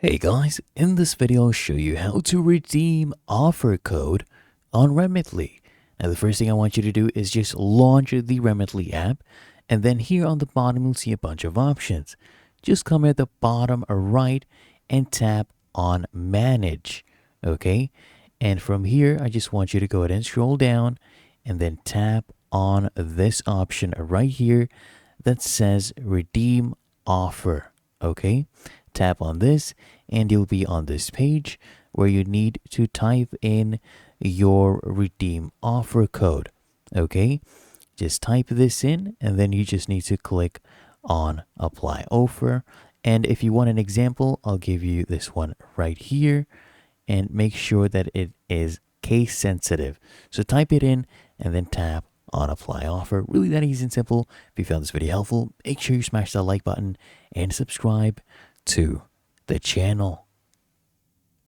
Hey guys, in this video I'll show you how to redeem offer code on Remitly. Now the first thing I want you to do is just launch the Remitly app, and then here on the bottom you'll see a bunch of options. Just come at the bottom right and tap on manage. Okay, and from here I just want you to go ahead and scroll down and then tap on this option right here that says redeem offer. Okay, tap on this and you'll be on this page where you need to type in your redeem offer code. Okay, just type this in and then you just need to click on apply offer. And if you want an example, I'll give you this one right here, and make sure that it is case sensitive. So type it in and then tap on apply offer. Really that easy and simple. If you found this video helpful, make sure you smash that like button and subscribe to the channel.